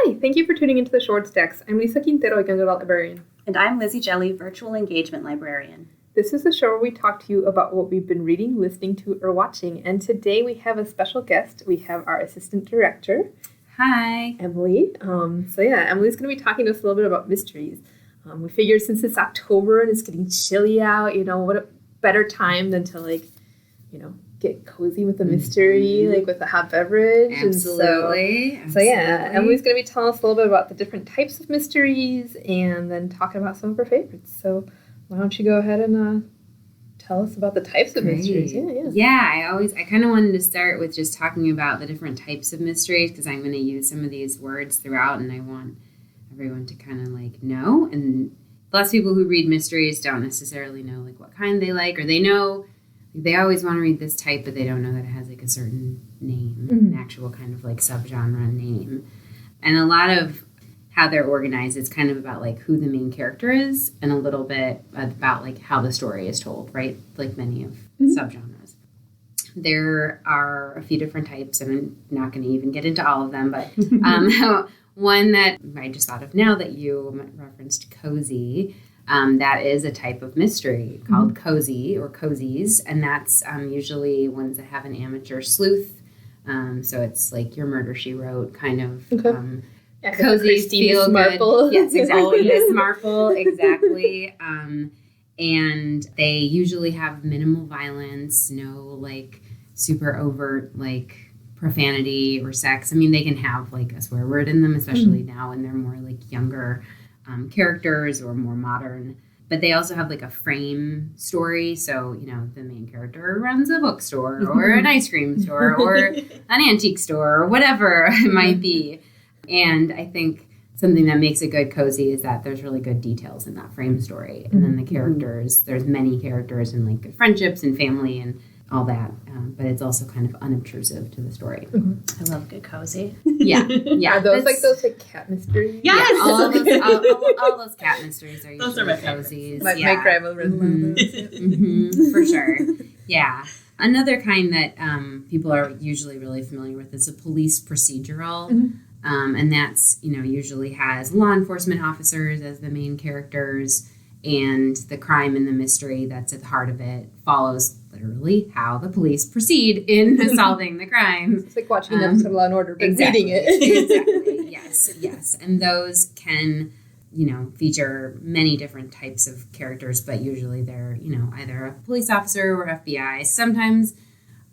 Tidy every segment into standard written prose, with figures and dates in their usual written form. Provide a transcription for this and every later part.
Hi, thank you for tuning into the Short Stacks. I'm Lisa Quintero, Young Adult Librarian. And I'm Lizzie Jelly, Virtual Engagement Librarian. This is the show where we talk to you about what we've been reading, listening to, or watching. And today we have a special guest. We have our assistant director. Hi. Emily. Emily's going to be talking to us a little bit about mysteries. We figured since it's October and it's getting chilly out, what a better time than to, get cozy with a mystery, with a hot beverage. Absolutely. Emily's going to be telling us a little bit about the different types of mysteries and then talking about some of her favorites. So why don't you go ahead and tell us about the types of mysteries? I kind of wanted to start with just talking about the different types of mysteries because I'm going to use some of these words throughout and I want everyone to kind of know. And lots of people who read mysteries don't necessarily know what kind they like, or they know they always want to read this type, but they don't know that it has a certain name, an actual kind of subgenre name. And a lot of how they're organized is kind of about who the main character is and a little bit about how the story is told, right? Like many of subgenres. There are a few different types, and I'm not going to even get into all of them, but one that I just thought of now that you referenced, cozy. That is a type of mystery called cozy or cozies, and that's usually ones that have an amateur sleuth. So it's your Murder, She Wrote kind of cozy, feel good. Yes, exactly. Miss Marple, exactly. And they usually have minimal violence, no super overt profanity or sex. I mean, they can have a swear word in them, especially now when they're more younger characters or more modern. But they also have a frame story. So, the main character runs a bookstore or an ice cream store or an antique store or whatever it might be. And I think something that makes it good cozy is that there's really good details in that frame story. And then the characters, there's many characters and good friendships and family and all that. But it's also kind of unobtrusive to the story. I love good cozy. Yeah. Are those those cat mysteries? Yes! Yeah, all those cat mysteries are usually cozies. My grandma read one of those. For sure. Yeah. Another kind that people are usually really familiar with is a police procedural. And that's, usually has law enforcement officers as the main characters, and the crime and the mystery that's at the heart of it follows literally how the police proceed in solving the crime. It's like watching an episode of Law and Order, but reading it. Exactly. Yes. And those can, feature many different types of characters, but usually they're, either a police officer or FBI. Sometimes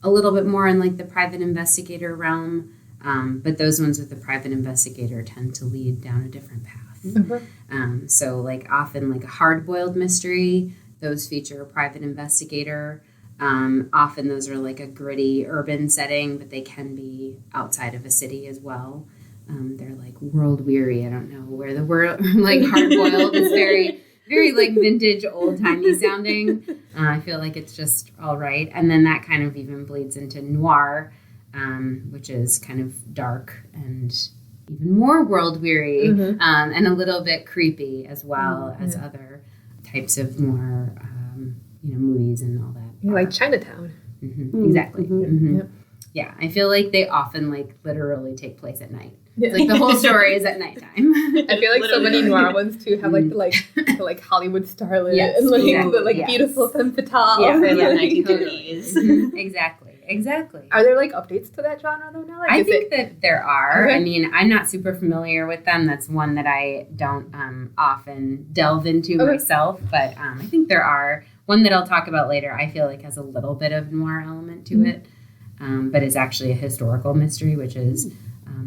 a little bit more in the private investigator realm. But those ones with the private investigator tend to lead down a different path. So often a hard-boiled mystery, those feature a private investigator. Often those are a gritty urban setting, but they can be outside of a city as well. They're world weary. I don't know where the word hard-boiled is very, very vintage, old-timey sounding. I feel it's just all right. And then that kind of even bleeds into noir, which is kind of dark and even more world-weary and a little bit creepy as well as other types of noir, movies and all that. Like Chinatown. Exactly. Yep. Yeah, I feel they often literally take place at night. It's the whole story is at nighttime. I feel so many noir ones too have the Hollywood starlet and the beautiful femme fatale. Yeah, from the 1930s. Exactly. Are there updates to that genre though now? I think that there are. Okay. I mean, I'm not super familiar with them. That's one that I don't often delve into myself. But I think there are. One that I'll talk about later, I feel has a little bit of noir element to it, but is actually a historical mystery, which is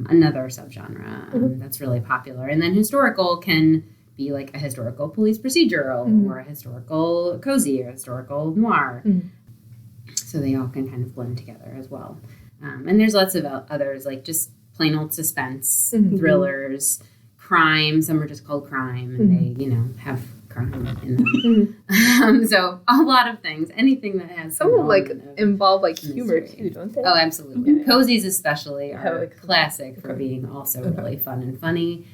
another subgenre that's really popular. And then historical can be a historical police procedural or a historical cozy or historical noir. So they all can kind of blend together as well. And there's lots of others, just plain old suspense, thrillers, crime. Some are just called crime, and they, have crime in them. So a lot of things, anything that has some involve humor too, don't they? Oh, absolutely. Yeah. Cozies especially are classic for being also really fun and funny.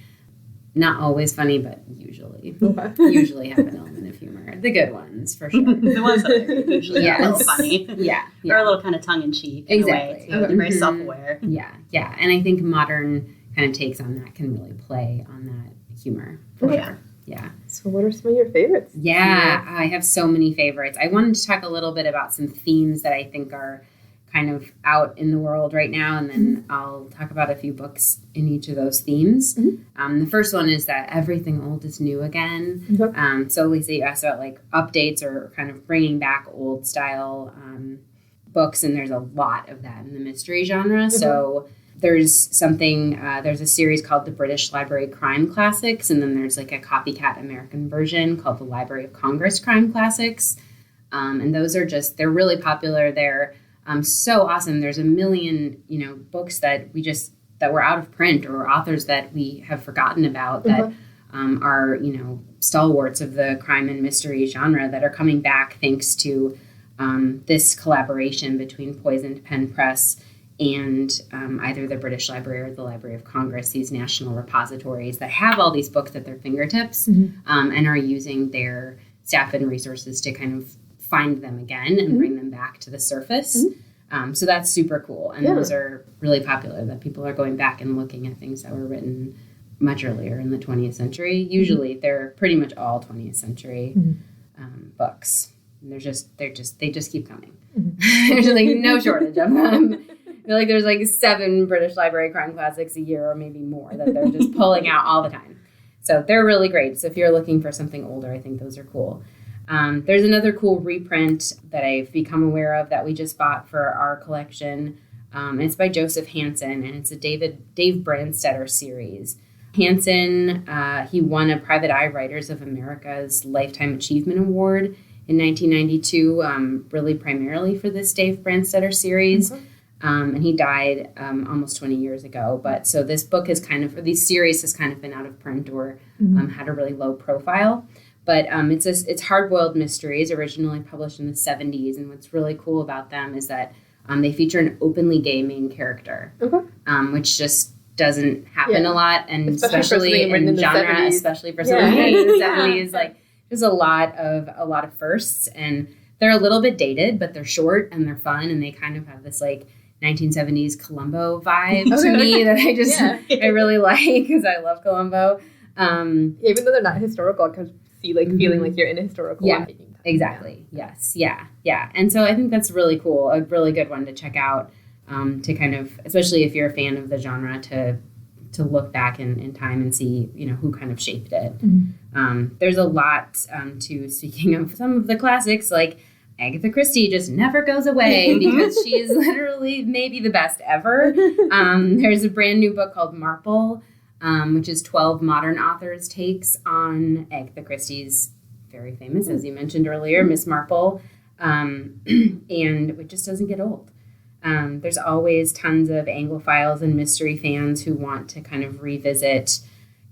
Not always funny, but usually have an element of humor. The good ones, for sure. The ones that are usually a little funny. Yeah. Or a little kind of tongue-in-cheek in a way. They're very self-aware. Yeah. And I think modern kind of takes on that can really play on that humor. For sure. Yeah. So what are some of your favorites? Yeah, I have so many favorites. I wanted to talk a little bit about some themes that I think are kind of out in the world right now, and then I'll talk about a few books in each of those themes. The first one is that everything old is new again. So Lisa, you asked about like updates or kind of bringing back old style books, and there's a lot of that in the mystery genre. So there's there's a series called the British Library Crime Classics, and then there's like a copycat American version called the Library of Congress Crime Classics. And those are they're really popular. They're so awesome. There's a million, books that were out of print, or authors that we have forgotten about that are, stalwarts of the crime and mystery genre that are coming back thanks to this collaboration between Poisoned Pen Press and either the British Library or the Library of Congress, these national repositories that have all these books at their fingertips and are using their staff and resources to kind of find them again and bring them back to the surface. So that's super cool. And those are really popular, that people are going back and looking at things that were written much earlier in the 20th century. Usually they're pretty much all 20th century books. And they just keep coming. There's like no shortage of them. I feel like there's like 7 British Library Crime Classics a year or maybe more that they're just pulling out all the time. So they're really great. So if you're looking for something older, I think those are cool. There's another cool reprint that I've become aware of that we just bought for our collection. It's by Joseph Hansen, and it's a Dave Brandstetter series. Hansen, he won a Private Eye Writers of America's Lifetime Achievement Award in 1992, really primarily for this Dave Brandstetter series. And he died almost 20 years ago. But so this book these series has kind of been out of print or had a really low profile. But it's hard-boiled mysteries, originally published in the 70s. And what's really cool about them is that they feature an openly gay main character, which just doesn't happen a lot. And especially in genre, especially for something in the 70s, like there's a lot of firsts. And they're a little bit dated, but they're short and they're fun. And they kind of have this like 1970s Columbo vibe to me that I really like because I love Columbo. Even though they're not historical, I can see like feeling like you're in a historical time. Exactly. Yes. Yeah. And so I think that's really cool. A really good one to check out to kind of, especially if you're a fan of the genre, to look back in time and see, who kind of shaped it. There's a lot speaking of some of the classics, like Agatha Christie just never goes away because she is literally maybe the best ever. There's a brand new book called Marple, which is 12 modern authors' takes on Agatha Christie's very famous, as you mentioned earlier, Miss Marple, and it just doesn't get old. There's always tons of Anglophiles and mystery fans who want to kind of revisit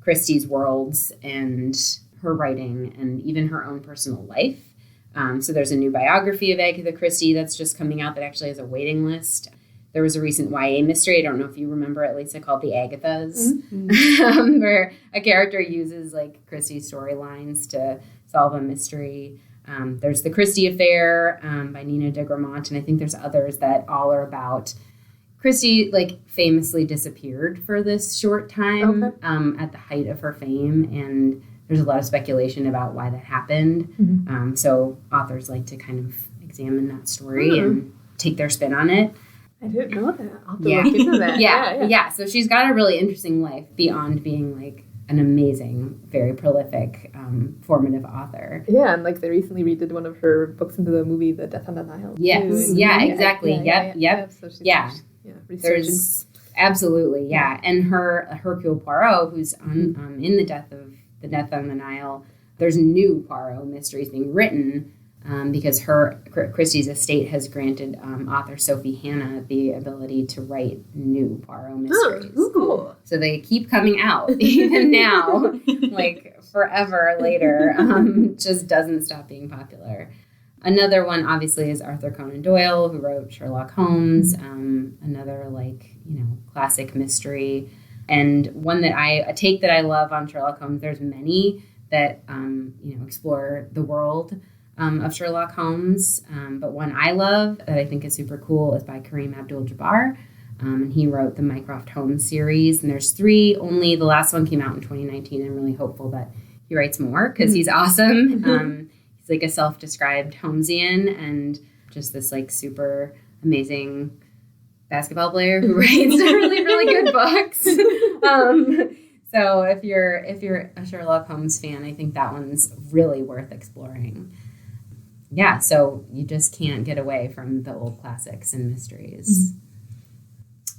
Christie's worlds and her writing and even her own personal life. So there's a new biography of Agatha Christie that's just coming out that actually has a waiting list. There was a recent YA mystery, I don't know if you remember it, Lisa, called The Agathas, where a character uses like Christie's storylines to solve a mystery. There's The Christie Affair by Nina de Gramont, and I think there's others that all are about Christie, like famously disappeared for this short time at the height of her fame, and there's a lot of speculation about why that happened. So authors like to kind of examine that story and take their spin on it. I didn't know that. I'll have to look into that. Yeah. So she's got a really interesting life beyond being like an amazing, very prolific, formative author. Yeah, and like they recently redid one of her books into the movie The Death on the Nile. Yes. Yeah, exactly. Yep. So she's There's absolutely, and her Hercule Poirot, who's on in the Death on the Nile. There's new Poirot mysteries being written because Christie's estate has granted author Sophie Hannah the ability to write new Poirot mysteries. Oh, cool. So they keep coming out even now, like forever later. Just doesn't stop being popular. Another one, obviously, is Arthur Conan Doyle, who wrote Sherlock Holmes. Another classic mystery. And a take that I love on Sherlock Holmes. There's many that explore the world of Sherlock Holmes, but one I love that I think is super cool is by Kareem Abdul-Jabbar, And he wrote the Mycroft Holmes series. And there's 3 only. The last one came out in 2019. I'm really hopeful that he writes more because he's awesome. He's like a self-described Holmesian and just this like super amazing basketball player who writes really, really good books. So if you're a Sherlock Holmes fan, I think that one's really worth exploring. Yeah, so you just can't get away from the old classics and mysteries.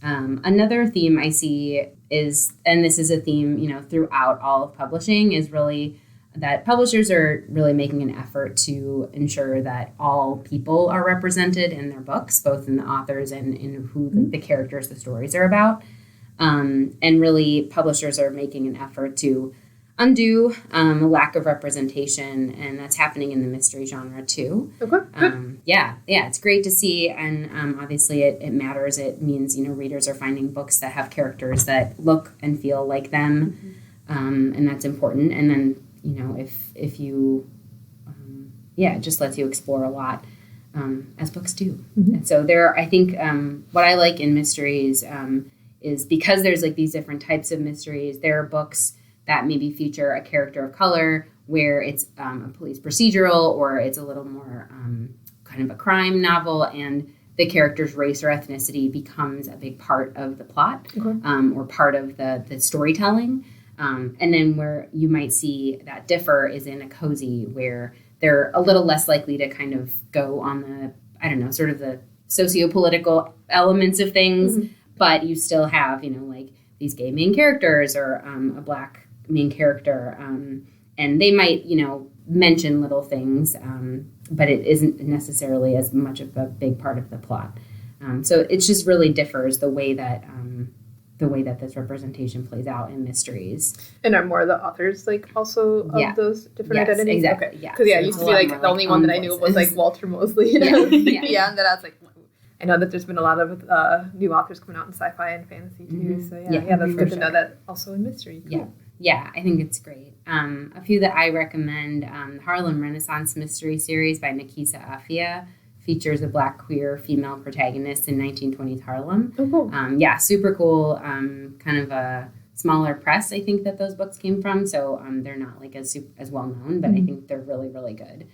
Another theme I see is, and this is a theme, throughout all of publishing, is really that publishers are really making an effort to ensure that all people are represented in their books, both in the authors and in who the characters, the stories are about. And really, publishers are making an effort to undo a lack of representation, and that's happening in the mystery genre too. Okay. Yeah, it's great to see, and obviously it matters. It means readers are finding books that have characters that look and feel like them, and that's important. And then if you, it just lets you explore a lot, as books do. And so I think what I like in mysteries is because there's like these different types of mysteries. There are books that maybe feature a character of color where it's a police procedural, or it's a little more kind of a crime novel, and the character's race or ethnicity becomes a big part of the plot, or part of the storytelling. And then where you might see that differ is in a cozy, where they're a little less likely to kind of go on the, sort of the socio-political elements of things, but you still have, like these gay main characters or a black main character, and they might, mention little things, but it isn't necessarily as much of a big part of the plot. So it just really differs the way that this representation plays out in mysteries. And are more of the authors like also of those different identities? Exactly. Okay. Yeah. Because it used to be like the only one that I knew was like Walter Mosley. And that I was like, I know that there's been a lot of new authors coming out in sci-fi and fantasy too. So that's good to know that also in mystery. Cool. Yeah, I think it's great. A few that I recommend, the Harlem Renaissance Mystery Series by Nikisa Afia features a Black queer female protagonist in 1920s Harlem. Oh, cool. Super cool. Kind of a smaller press, I think, that those books came from. So they're not like as well known, but I think they're really, really good.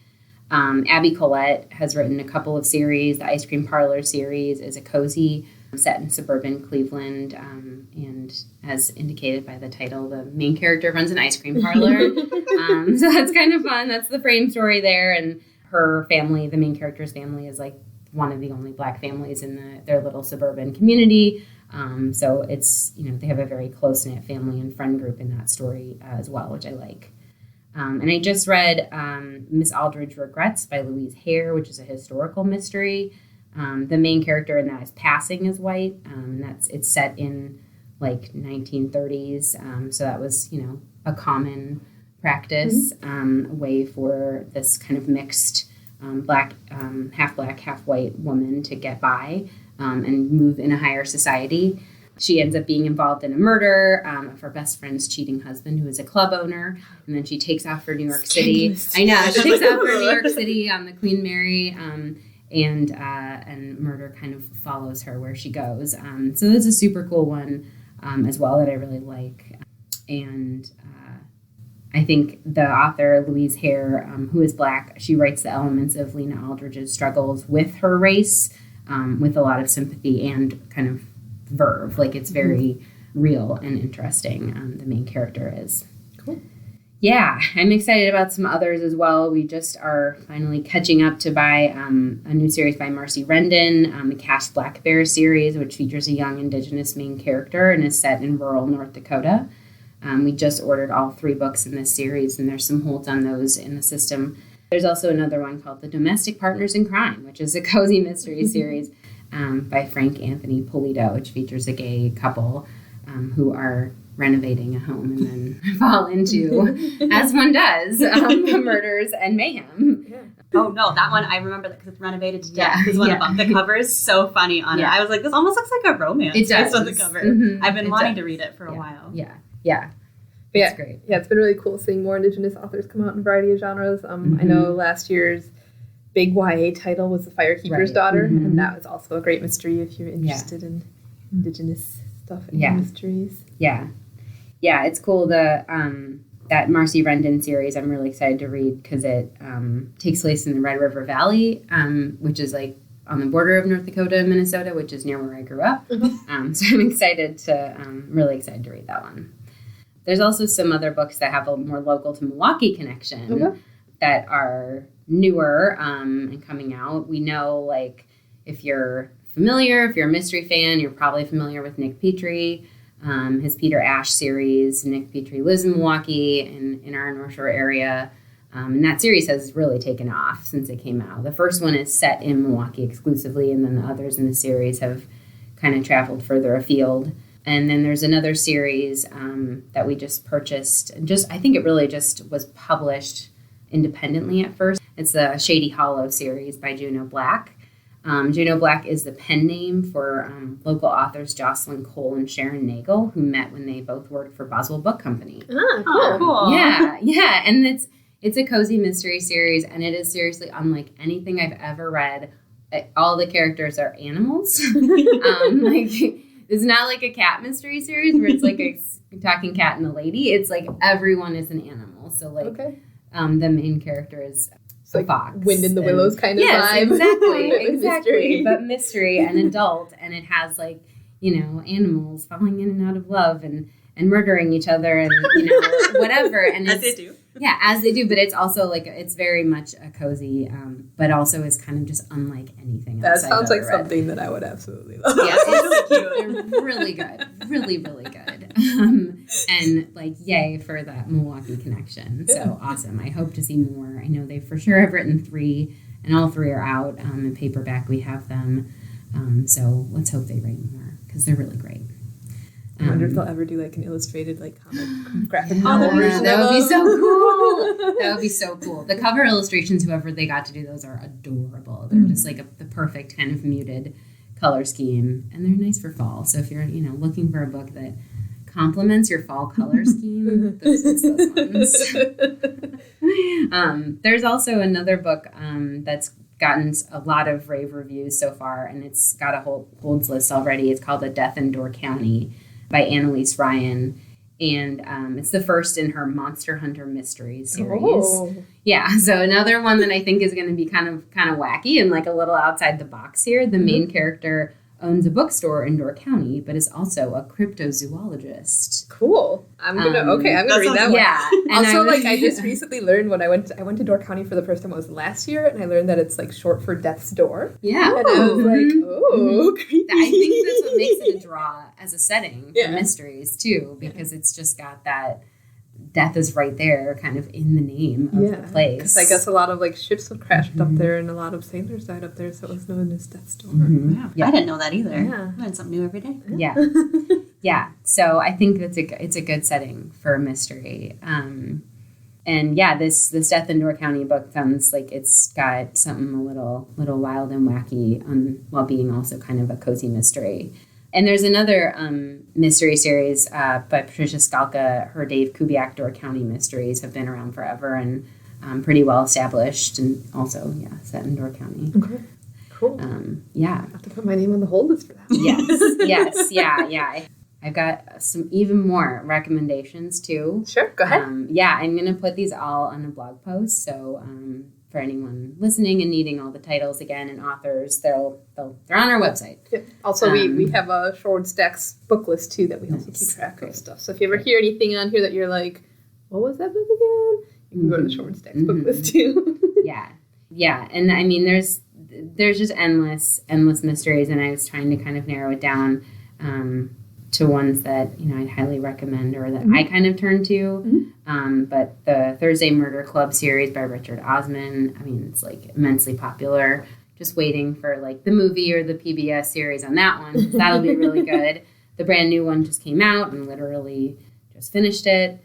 Abby Collette has written a couple of series. The Ice Cream Parlor series is a cozy set in suburban Cleveland, and as indicated by the title, the main character runs an ice cream parlor. So that's kind of fun. That's the frame story there, and her family, the main character's family, is like one of the only Black families in their little suburban community. So it's, they have a very close-knit family and friend group in that story as well, which I like. And I just read Miss Aldridge Regrets by Louise Hare, which is a historical mystery. The main character in that is passing as white. It's set in like 1930s. So that was, a common practice, way for this kind of mixed black, half black, half white woman to get by and move in a higher society. She ends up being involved in a murder of her best friend's cheating husband, who is a club owner. And then she takes off for New York City. I know. She takes off for New York City on the Queen Mary, and murder kind of follows her where she goes. So that's a super cool one as well that I really like. And I think the author, Louise Hare, who is Black, she writes the elements of Lena Aldridge's struggles with her race with a lot of sympathy and kind of verve. Like, it's very real and interesting. The main character is. Cool. Yeah, I'm excited about some others as well. We just are finally catching up to buy a new series by Marcy Rendon, the Cash Black Bear series, which features a young Indigenous main character and is set in rural North Dakota. We just ordered all 3 books in this series, and there's some holds on those in the system. There's also another one called The Domestic Partners in Crime, which is a cozy mystery series by Frank Anthony Polito, which features a gay couple who are renovating a home and then fall into, as one does, murders and mayhem. Yeah. Oh, no, that one, I remember that because it's renovated to death is one of them. The cover is so funny on it. I was like, this almost looks like a romance based on the cover. I've been wanting to read it for a while. Yeah. It's great. Yeah, it's been really cool seeing more Indigenous authors come out in a variety of genres. I know last year's big YA title was The Firekeeper's Daughter, and that was also a great mystery if you're interested in Indigenous stuff and mysteries. Yeah. Yeah, it's cool. That Marcy Rendon series I'm really excited to read because it takes place in the Red River Valley, which is like on the border of North Dakota and Minnesota, which is near where I grew up. Mm-hmm. So I'm really excited to read that one. There's also some other books that have a more local to Milwaukee connection that are newer and coming out. We know, like, if you're a mystery fan, you're probably familiar with Nick Petrie. His Peter Ash series. Nick Petrie lives in Milwaukee in our North Shore area. And that series has really taken off since it came out. The first one is set in Milwaukee exclusively, and then the others in the series have kind of traveled further afield. And then there's another series that we just purchased. I think it really just was published independently at first. It's the Shady Hollow series by Juno Black. Juno Black is the pen name for local authors Jocelyn Cole and Sharon Nagel, who met when they both worked for Boswell Book Company. Cool. Yeah. And it's a cozy mystery series, and it is seriously unlike anything I've ever read. All the characters are animals. It's not like a cat mystery series where it's like a talking cat and a lady. It's like everyone is an animal. So the main character is a fox. Wind in the Willows kind of vibe. Exactly. But mystery and adult, and it has animals falling in and out of love and murdering each other and whatever. And as they do. Yeah, as they do. But it's also it's very much a cozy, but also is kind of just unlike anything else. That sounds like something that I would absolutely love. Yeah, they're really good. Really, really good. And yay for that Milwaukee connection. So awesome. I hope to see more. I know they for sure have written 3, and all 3 are out in paperback. We have them. So let's hope they write more because they're really great. I wonder if they'll ever do an illustrated comic graphic novel version. That would be so cool. That would be so cool. The cover illustrations, whoever they got to do those, are adorable. They're just the perfect kind of muted color scheme, and they're nice for fall. So if you're looking for a book that complements your fall color scheme, those ones. There's also another book that's gotten a lot of rave reviews so far, and it's got a whole holds list already. It's called A Death in Door County by Annalise Ryan, and it's the first in her Monster Hunter Mysteries series. Oh. Yeah, so another one that I think is going to be kind of wacky and a little outside the box here. The main character owns a bookstore in Door County, but is also a cryptozoologist. Cool. I'm gonna read that one. Yeah. And also, I just recently learned when I went to Door County for the first time. It was last year, and I learned that it's short for Death's Door. Yeah. And I was creepy. I think that's what makes it a draw as a setting for mysteries too, because it's just got that death is right there, kind of in the name of the place. Because I guess a lot of ships have crashed up there, and a lot of sailors died up there, so it was known as Death's Door. Yeah. I didn't know that either. Yeah. I learn something new every day. Yeah. Yeah. So I think it's a good setting for a mystery. This Death in Door County book sounds like it's got something a little wild and wacky, while being also kind of a cozy mystery. And there's another mystery series by Patricia Skalka. Her Dave Kubiak Door County mysteries have been around forever and pretty well established, and also set in Door County. Okay, cool. I have to put my name on the hold list for that. Yes, I've got some even more recommendations too. Sure, go ahead. I'm going to put these all on a blog post, so for anyone listening and needing all the titles again and authors, they're on our website. Yeah. Also, we have a Shorewood Stacks book list too that we also keep track of stuff. So if you ever hear anything on here that you're like, what was that book again? You can go to the Shorewood Stacks book list too. Yeah, and I mean there's just endless mysteries, and I was trying to kind of narrow it down to ones that I'd highly recommend or that I kind of turn to. But the Thursday Murder Club series by Richard Osman, I mean, it's immensely popular. Just waiting for the movie or the PBS series on that one. That'll be really good. The brand new one just came out and literally just finished it.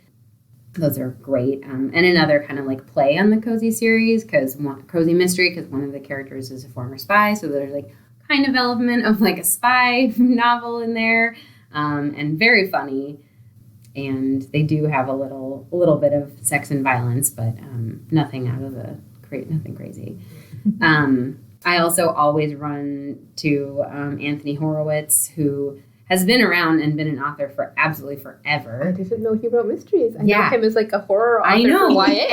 Those are great. And another kind of play on the cozy series, cozy mystery, because one of the characters is a former spy. So there's kind of element of a spy novel in there. And very funny, and they do have a little bit of sex and violence, but nothing nothing crazy. I also always run to Anthony Horowitz, who has been around and been an author for absolutely forever. I didn't know he wrote mysteries. I know him as like a horror author. I know. For YA.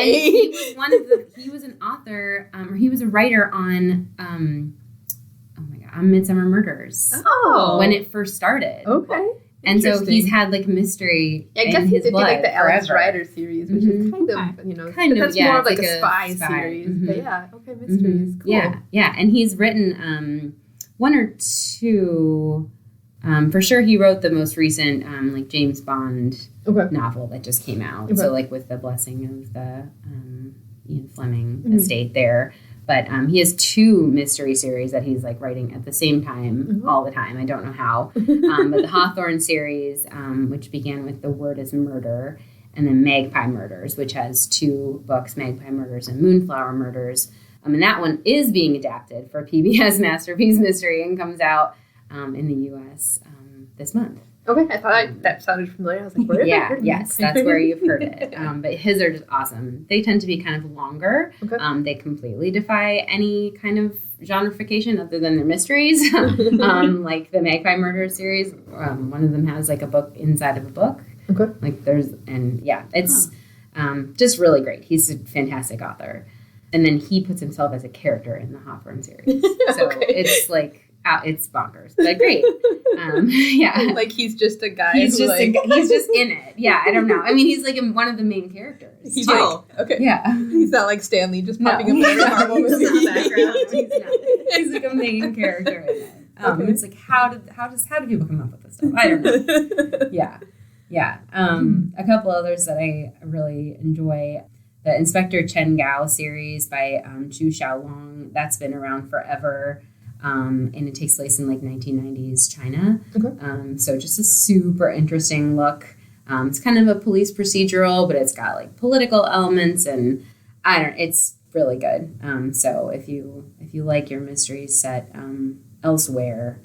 And he was an author, or he was a writer on Midsummer Murders. Oh. When it first started. Okay. And so he's had like mystery in his blood like the Alex forever. Rider series, which is kind of, that's more of like a spy series. Mm-hmm. But yeah, okay, mysteries. Cool. Yeah. And he's written one or two. For sure, he wrote the most recent like James Bond novel that just came out. Okay. So like with the blessing of the Ian Fleming estate there. But he has 2 mystery series that he's like writing at the same time all the time. I don't know how. But the Hawthorne series, which began with The Word is Murder, and then Magpie Murders, which has 2 books, Magpie Murders and Moonflower Murders. And that one is being adapted for PBS Masterpiece Mystery and comes out in the U.S. This month. Okay, I thought that sounded familiar. I was like, where have I heard yes, that's where you've heard it. But his are just awesome. They tend to be kind of longer. Okay. They completely defy any kind of genreification other than their mysteries. Like the Magpie Murder series, one of them has like a book inside of a book. Okay. Like it's just really great. He's a fantastic author. And then he puts himself as a character in the Hawthorne series. So it's like... it's bonkers, but great. Like he's just a guy. He's just in it. Yeah, I don't know. I mean, he's like one of the main characters. He's okay. Yeah, he's not like Stanley just popping up in every Marvel movie. He's not. He's like a main character in it. It's like how do people come up with this stuff? I don't know. Yeah. A couple others that I really enjoy. The Inspector Chen Gao series by Chu Xiaolong. That's been around forever. And it takes place in like 1990s China. Okay. So just a super interesting look. It's kind of a police procedural, but it's got like political elements and it's really good. So if you like your mysteries set elsewhere,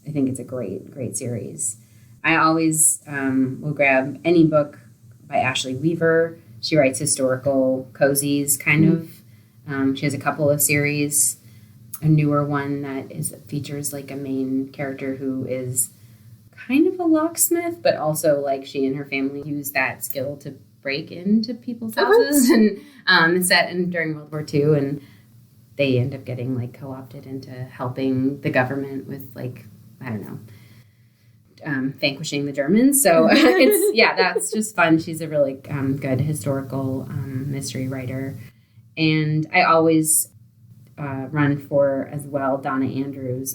I think it's a great series. I always will grab any book by Ashley Weaver. She writes historical cozies kind of. She has a couple of series. A newer one that features like a main character who is kind of a locksmith, but also like she and her family use that skill to break into people's houses and set during World War II, and they end up getting like co-opted into helping the government with like, I don't know, vanquishing the Germans. So that's just fun. She's a really good historical mystery writer, and I always run for as well Donna Andrews'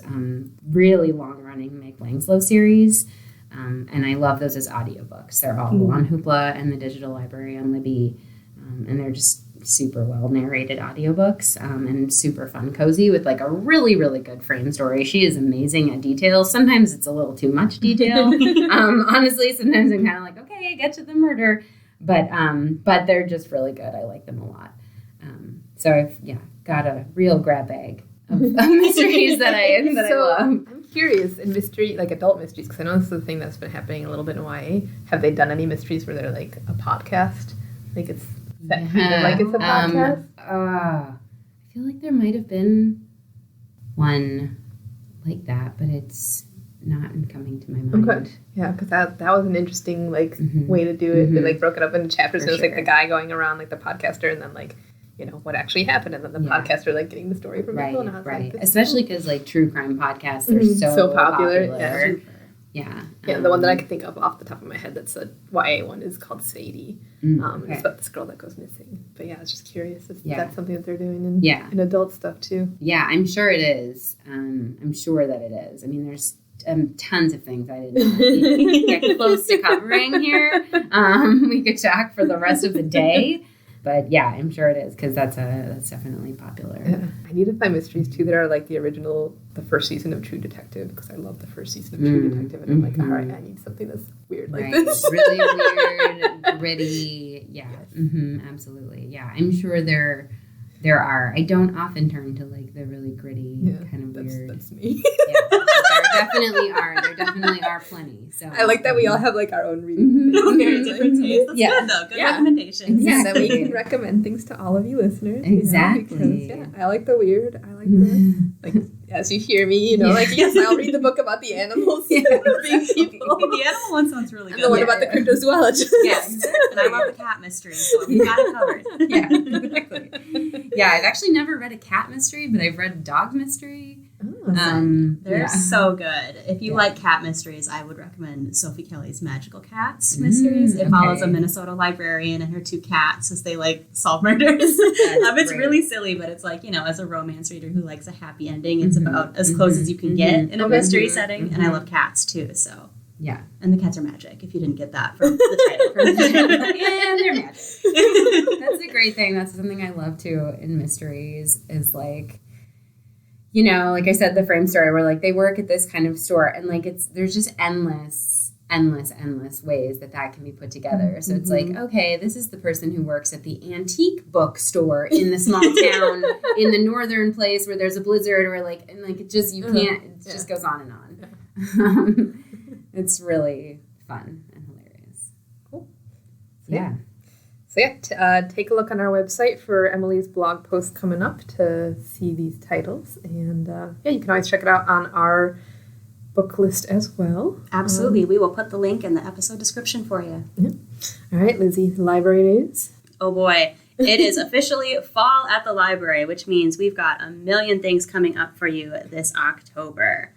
really long-running Meg Langslow series, and I love those as audiobooks. They're all on Hoopla and the digital library on Libby, and they're just super well narrated audiobooks and super fun cozy with like a really, really good frame story. She is amazing at details. Sometimes it's a little too much detail. Honestly, sometimes I'm kind of like, okay, get to the murder, but they're just really good. I like them a lot. So I've got a real grab bag of mysteries that I love. I'm curious in mystery, like adult mysteries, because I know this is the thing that's been happening a little bit in YA. Have they done any mysteries where they're like a podcast? Like it's set kind of like it's a podcast? I feel like there might have been one like that, but it's not coming to my mind. Okay. Yeah, because that was an interesting like way to do it. They like broke it up into chapters. And it was like the guy going around like the podcaster, and then like what actually happened, and then the podcaster like getting the story from people. And right. Especially because like true crime podcasts are so popular. Yeah. The one that I can think of off the top of my head that's a YA one is called Sadie. It's about this girl that goes missing. But I was just curious if that's something that they're doing in adult stuff too. Yeah, I'm sure it is. I'm sure that it is. I mean, there's tons of things I didn't get close to covering here. We could talk for the rest of the day. But yeah, I'm sure it is, because that's definitely popular. Yeah. I need to find mysteries too that are like the first season of True Detective, because I love the first season of True Detective, and I'm like, all right, I need something that's weird like this. Really weird, gritty. Yeah, absolutely. Yeah, I'm sure there are. I don't often turn to like the really gritty kind of weird. That's me. Yeah, definitely are. There definitely are plenty. So I like that we all have like our own reading. Very different tastes. That's good though. Good recommendations. Exactly. Yeah, that we can recommend things to all of you listeners. Exactly. Because, I like the weird. I like the like as you hear me, like yes, I'll read the book about the animals being people. The animal one sounds really good. And the one about the cryptozoologist. Yeah, and I love the cat mystery, so we got it covered. Yeah, exactly. Yeah, I've actually never read a cat mystery, but I've read a dog mystery. They're so good. If you like cat mysteries, I would recommend Sophie Kelly's Magical Cats mysteries. It follows a Minnesota librarian and her 2 cats as they solve murders. It's really silly, but it's as a romance reader who likes a happy ending, it's about as close as you can get in a mystery setting. And I love cats too, so. Yeah. And the cats are magic, if you didn't get that from the title. And they're magic. That's a great thing. That's something I love too in mysteries is like I said, the frame story where they work at this kind of store and there's just endless ways that can be put together. So it's okay, this is the person who works at the antique bookstore in the small town in the northern place where there's a blizzard or it just, you can't, it just goes on and on. It's really fun and hilarious. Cool. Yeah. So take a look on our website for Emily's blog post coming up to see these titles. And you can always check it out on our book list as well. Absolutely. We will put the link in the episode description for you. Yeah. All right, Lizzie, library news. Oh boy. It is officially fall at the library, which means we've got a million things coming up for you this October.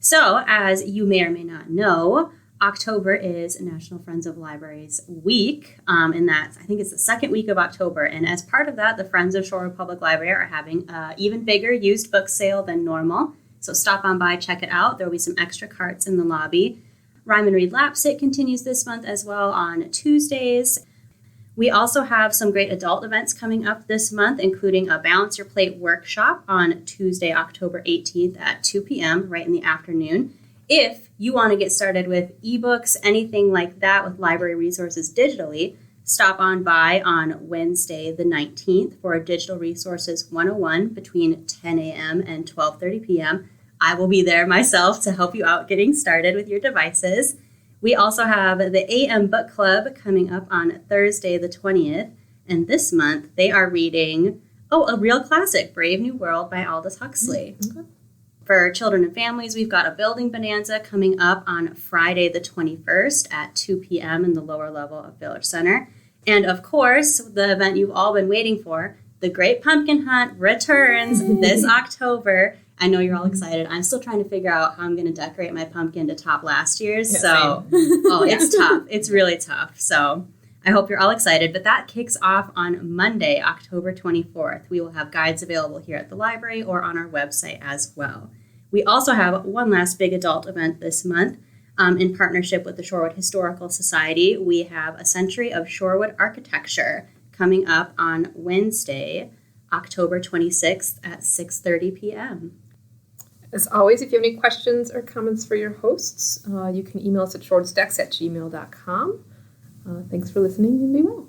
So, as you may or may not know, October is National Friends of Libraries Week, and I think it's the second week of October. And as part of that, the Friends of Shorewood Public Library are having an even bigger used book sale than normal. So stop on by, check it out. There will be some extra carts in the lobby. Rhyme and Read Lapsit continues this month as well on Tuesdays. We also have some great adult events coming up this month, including a Balance Your Plate workshop on Tuesday, October 18th at 2 p.m., right in the afternoon. If you want to get started with ebooks, anything like that with library resources digitally, stop on by on Wednesday the 19th for Digital Resources 101 between 10 a.m. and 12:30 p.m. I will be there myself to help you out getting started with your devices. We also have the AM Book Club coming up on Thursday the 20th, and this month they are reading, a real classic, Brave New World by Aldous Huxley. Mm-hmm. For children and families, we've got a building bonanza coming up on Friday the 21st at 2 p.m. in the lower level of Village Center. And of course, the event you've all been waiting for, the Great Pumpkin Hunt returns this October. I know you're all excited. I'm still trying to figure out how I'm going to decorate my pumpkin to top last year's. It's tough. It's really tough. So I hope you're all excited. But that kicks off on Monday, October 24th. We will have guides available here at the library or on our website as well. We also have one last big adult event this month. In partnership with the Shorewood Historical Society, we have A Century of Shorewood Architecture coming up on Wednesday, October 26th at 6:30 p.m. As always, if you have any questions or comments for your hosts, you can email us at shorewoodstacks@gmail.com. Thanks for listening and be well.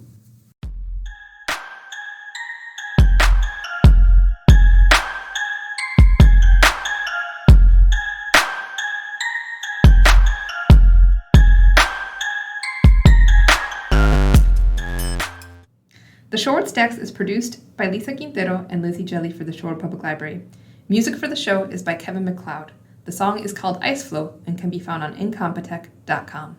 The Shorewood Stacks is produced by Lisa Quintero and Lizzie Jelly for the Shorewood Public Library. Music for the show is by Kevin MacLeod. The song is called Ice Flow and can be found on incompetech.com.